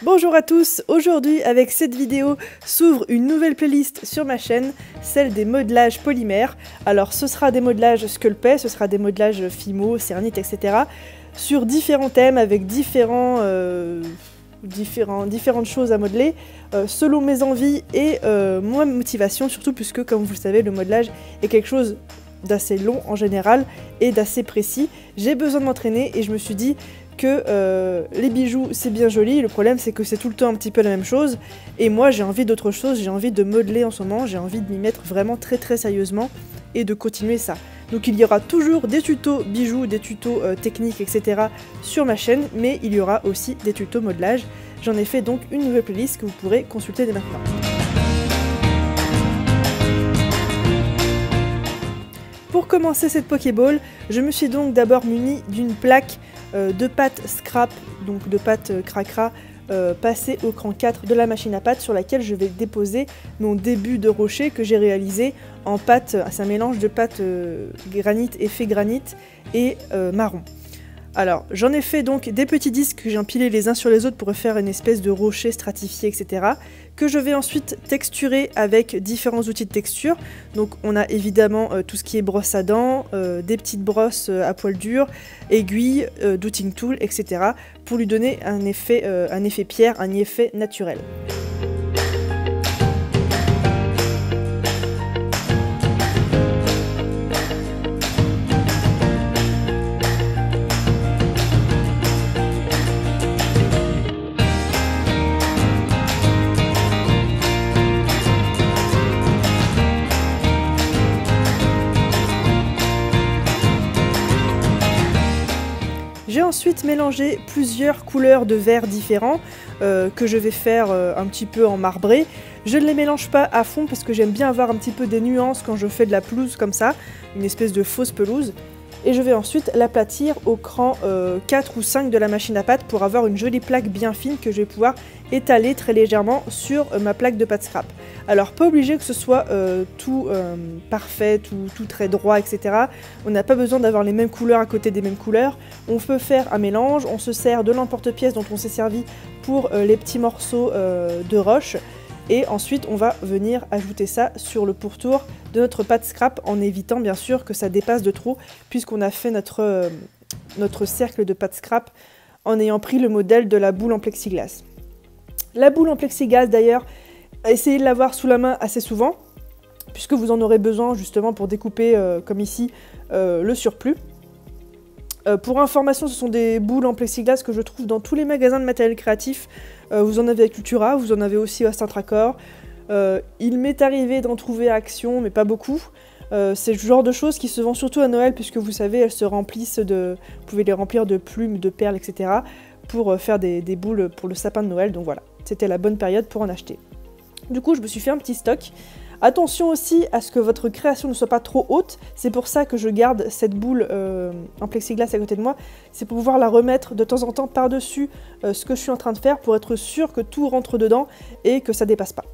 Bonjour à tous, aujourd'hui avec cette vidéo s'ouvre une nouvelle playlist sur ma chaîne, celle des modelages polymères. Alors ce sera des modelages Sculpey, ce sera des modelages Fimo, Cernit, etc. sur différents thèmes avec différentes choses à modeler, selon mes envies et ma motivation, surtout puisque comme vous le savez le modelage est quelque chose d'assez long en général et d'assez précis. J'ai besoin de m'entraîner et je me suis dit que les bijoux c'est bien joli, le problème c'est que c'est tout le temps un petit peu la même chose et moi j'ai envie d'autre chose, j'ai envie de modeler en ce moment, j'ai envie de m'y mettre vraiment très sérieusement et de continuer ça. Donc il y aura toujours des tutos bijoux, des tutos techniques, etc. sur ma chaîne, mais il y aura aussi des tutos modelage. J'en ai fait donc une nouvelle playlist que vous pourrez consulter dès maintenant. Pour commencer cette Pokéball, je me suis donc d'abord munie d'une plaque de pâte scrap, donc de pâte cracra, passée au cran 4 de la machine à pâte sur laquelle je vais déposer mon début de rocher que j'ai réalisé en pâte, c'est un mélange de pâte granit, effet granit et marron. Alors j'en ai fait donc des petits disques que j'ai empilés les uns sur les autres pour faire une espèce de rocher stratifié, etc. que je vais ensuite texturer avec différents outils de texture. Donc on a évidemment tout ce qui est brosse à dents, des petites brosses à poil dur, aiguilles, douting tool, etc. pour lui donner un effet pierre, un effet naturel. J'ai ensuite mélangé plusieurs couleurs de verre différents que je vais faire un petit peu en marbré. Je ne les mélange pas à fond parce que j'aime bien avoir un petit peu des nuances quand je fais de la pelouse comme ça, une espèce de fausse pelouse. Et je vais ensuite l'aplatir au cran 4 ou 5 de la machine à pâte pour avoir une jolie plaque bien fine que je vais pouvoir étaler très légèrement sur ma plaque de pâte scrap. Alors pas obligé que ce soit tout parfait, tout très droit, etc. On n'a pas besoin d'avoir les mêmes couleurs à côté des mêmes couleurs. On peut faire un mélange, on se sert de l'emporte-pièce dont on s'est servi pour les petits morceaux de roche. Et ensuite on va venir ajouter ça sur le pourtour de notre pâte scrap en évitant bien sûr que ça dépasse de trop puisqu'on a fait notre cercle de pâte scrap en ayant pris le modèle de la boule en plexiglas. La boule en plexiglas d'ailleurs, essayez de l'avoir sous la main assez souvent puisque vous en aurez besoin justement pour découper comme ici le surplus. Pour information, ce sont des boules en plexiglas que je trouve dans tous les magasins de matériel créatif. Vous en avez à Cultura, vous en avez aussi à Saint-Tracor. Il m'est arrivé d'en trouver à Action, mais pas beaucoup. C'est le genre de choses qui se vend surtout à Noël, puisque vous savez, elles se remplissent de... Vous pouvez les remplir de plumes, de perles, etc. pour faire des boules pour le sapin de Noël. Donc voilà, c'était la bonne période pour en acheter. Du coup, je me suis fait un petit stock. Attention aussi à ce que votre création ne soit pas trop haute, c'est pour ça que je garde cette boule en plexiglas à côté de moi, c'est pour pouvoir la remettre de temps en temps par-dessus ce que je suis en train de faire pour être sûr que tout rentre dedans et que ça dépasse pas.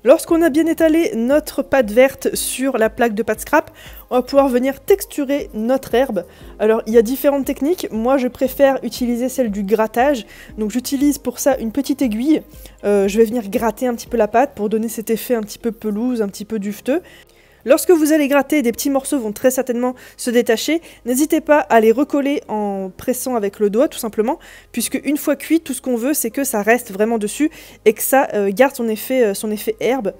Lorsqu'on a bien étalé notre pâte verte sur la plaque de pâte scrap, on va pouvoir venir texturer notre herbe. Alors il y a différentes techniques, moi je préfère utiliser celle du grattage, donc j'utilise pour ça une petite aiguille, je vais venir gratter un petit peu la pâte pour donner cet effet un petit peu pelouse, un petit peu duveteux. Lorsque vous allez gratter, des petits morceaux vont très certainement se détacher. N'hésitez pas à les recoller en pressant avec le doigt tout simplement, puisque une fois cuit, tout ce qu'on veut c'est que ça reste vraiment dessus et que ça garde son effet herbe.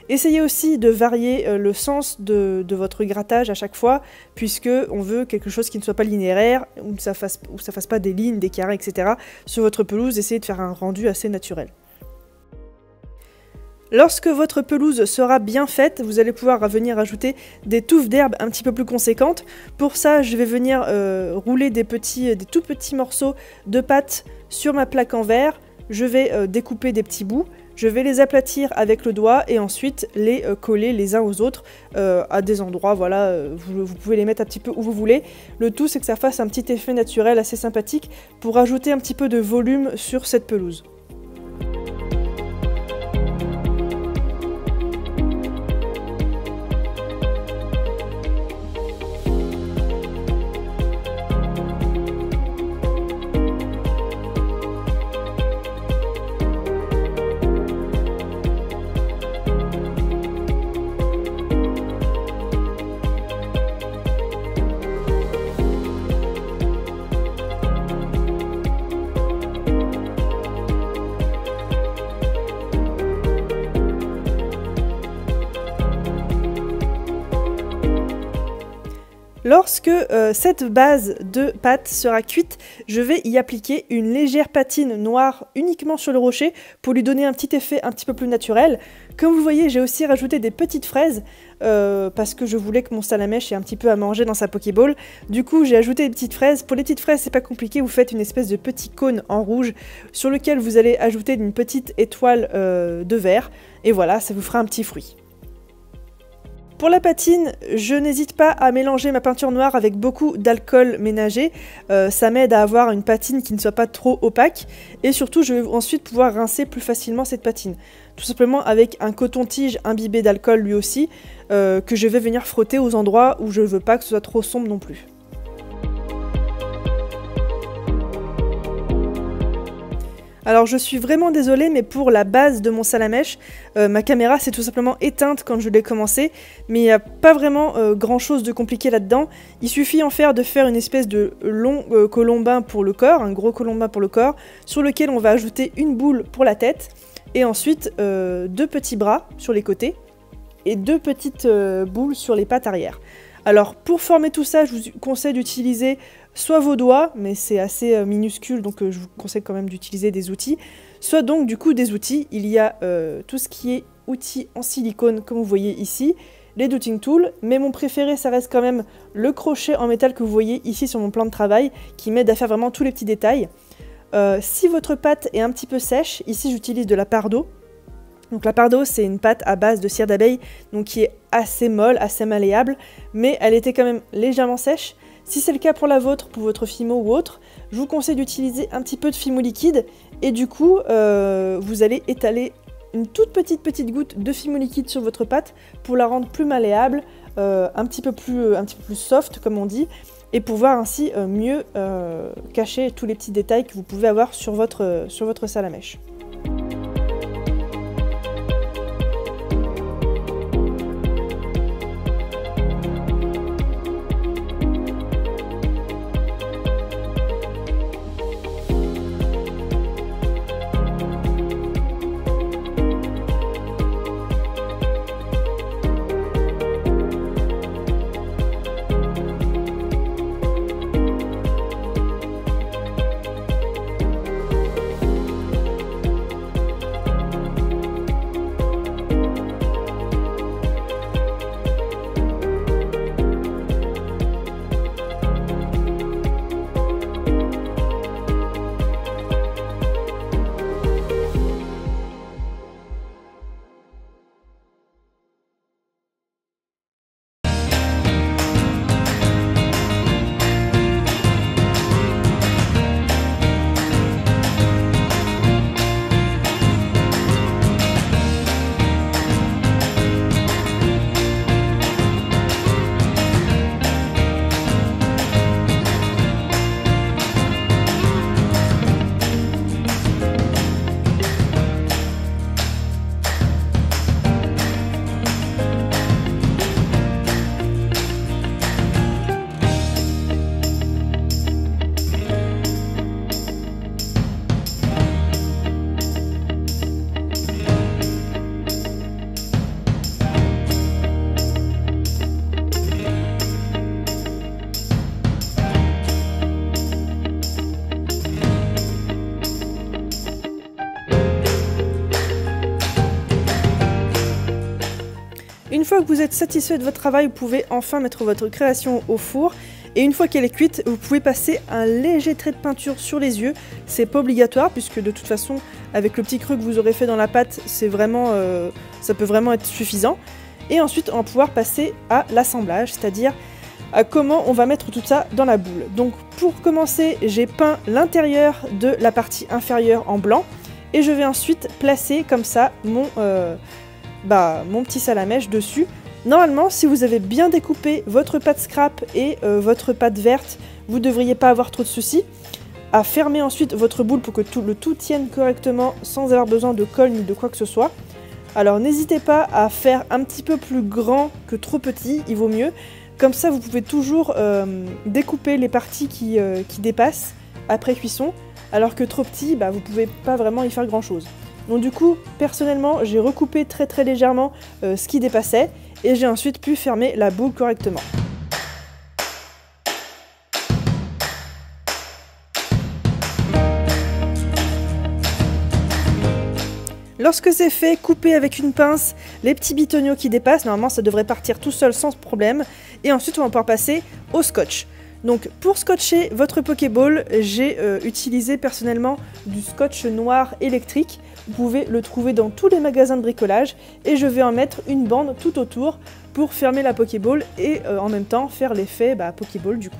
Essayez aussi de varier le sens de votre grattage à chaque fois, puisque on veut quelque chose qui ne soit pas linéaire, où ça fasse pas des lignes, des carrés, etc. Sur votre pelouse, essayez de faire un rendu assez naturel. Lorsque votre pelouse sera bien faite, vous allez pouvoir venir ajouter des touffes d'herbe un petit peu plus conséquentes. Pour ça, je vais venir rouler des tout petits morceaux de pâte sur ma plaque en verre. Je vais découper des petits bouts, je vais les aplatir avec le doigt et ensuite les coller les uns aux autres à des endroits, voilà, vous pouvez les mettre un petit peu où vous voulez. Le tout, c'est que ça fasse un petit effet naturel assez sympathique pour ajouter un petit peu de volume sur cette pelouse. Lorsque cette base de pâte sera cuite, je vais y appliquer une légère patine noire uniquement sur le rocher pour lui donner un petit effet un petit peu plus naturel. Comme vous voyez, j'ai aussi rajouté des petites fraises parce que je voulais que mon salamèche ait un petit peu à manger dans sa Pokéball. Du coup, j'ai ajouté des petites fraises. Pour les petites fraises, c'est pas compliqué, vous faites une espèce de petit cône en rouge sur lequel vous allez ajouter une petite étoile de verre. Et voilà, ça vous fera un petit fruit. Pour la patine, je n'hésite pas à mélanger ma peinture noire avec beaucoup d'alcool ménager. Ça m'aide à avoir une patine qui ne soit pas trop opaque. Et surtout, je vais ensuite pouvoir rincer plus facilement cette patine. Tout simplement avec un coton-tige imbibé d'alcool lui aussi, que je vais venir frotter aux endroits où je ne veux pas que ce soit trop sombre non plus. Alors je suis vraiment désolée, mais pour la base de mon salamèche, ma caméra s'est tout simplement éteinte quand je l'ai commencé, mais il n'y a pas vraiment grand chose de compliqué là-dedans. Il suffit de faire une espèce de long colombin pour le corps, un gros colombin pour le corps, sur lequel on va ajouter une boule pour la tête, et ensuite 2 petits bras sur les côtés, et 2 petites boules sur les pattes arrière. Alors pour former tout ça, je vous conseille d'utiliser soit vos doigts, mais c'est assez minuscule, donc je vous conseille quand même d'utiliser des outils, soit donc du coup des outils. Il y a tout ce qui est outils en silicone, comme vous voyez ici, les dotting tools, mais mon préféré ça reste quand même le crochet en métal que vous voyez ici sur mon plan de travail, qui m'aide à faire vraiment tous les petits détails. Si votre pâte est un petit peu sèche, ici j'utilise de la pare d'eau. Donc la pare d'eau, c'est une pâte à base de cire d'abeille, donc qui est assez molle, assez malléable, mais elle était quand même légèrement sèche. Si c'est le cas pour la vôtre, pour votre Fimo ou autre, je vous conseille d'utiliser un petit peu de Fimo liquide, et du coup, vous allez étaler une toute petite goutte de Fimo liquide sur votre pâte pour la rendre plus malléable, un petit peu plus soft, comme on dit, et pouvoir ainsi mieux cacher tous les petits détails que vous pouvez avoir sur votre salamèche. Une fois que vous êtes satisfait de votre travail, vous pouvez enfin mettre votre création au four. Et une fois qu'elle est cuite, vous pouvez passer un léger trait de peinture sur les yeux. C'est pas obligatoire puisque de toute façon, avec le petit creux que vous aurez fait dans la pâte, c'est vraiment, ça peut vraiment être suffisant. Et ensuite, on va pouvoir passer à l'assemblage, c'est-à-dire à comment on va mettre tout ça dans la boule. Donc pour commencer, j'ai peint l'intérieur de la partie inférieure en blanc. Et je vais ensuite placer comme ça mon petit salamèche dessus. Normalement, si vous avez bien découpé votre pâte scrap et votre pâte verte, vous ne devriez pas avoir trop de soucis. À fermer ensuite votre boule pour que le tout tienne correctement sans avoir besoin de colle ni de quoi que ce soit. Alors n'hésitez pas à faire un petit peu plus grand que trop petit, il vaut mieux. Comme ça, vous pouvez toujours découper les parties qui dépassent après cuisson, alors que trop petit, vous ne pouvez pas vraiment y faire grand chose. Donc du coup, personnellement, j'ai recoupé très légèrement ce qui dépassait et j'ai ensuite pu fermer la boule correctement. Lorsque c'est fait, coupez avec une pince les petits bitoniaux qui dépassent. Normalement, ça devrait partir tout seul sans problème. Et ensuite, on va pouvoir passer au scotch. Donc, pour scotcher votre Pokéball, j'ai utilisé personnellement du scotch noir électrique. Vous pouvez le trouver dans tous les magasins de bricolage. Et je vais en mettre une bande tout autour pour fermer la Pokéball et en même temps faire l'effet Pokéball du coup.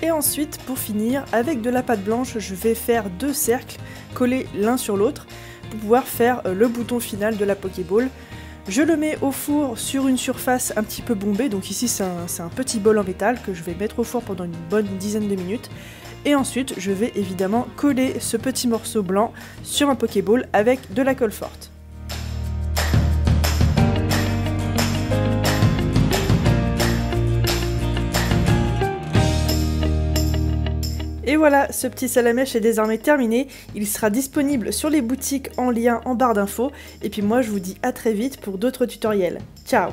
Et ensuite, pour finir, avec de la pâte blanche, je vais faire 2 cercles collés l'un sur l'autre pour pouvoir faire le bouton final de la Pokéball. Je le mets au four sur une surface un petit peu bombée, donc ici c'est un petit bol en métal que je vais mettre au four pendant une bonne dizaine de minutes. Et ensuite, je vais évidemment coller ce petit morceau blanc sur ma Pokéball avec de la colle forte. Et voilà, ce petit salamèche est désormais terminé, il sera disponible sur les boutiques en lien en barre d'infos, et puis moi je vous dis à très vite pour d'autres tutoriels. Ciao!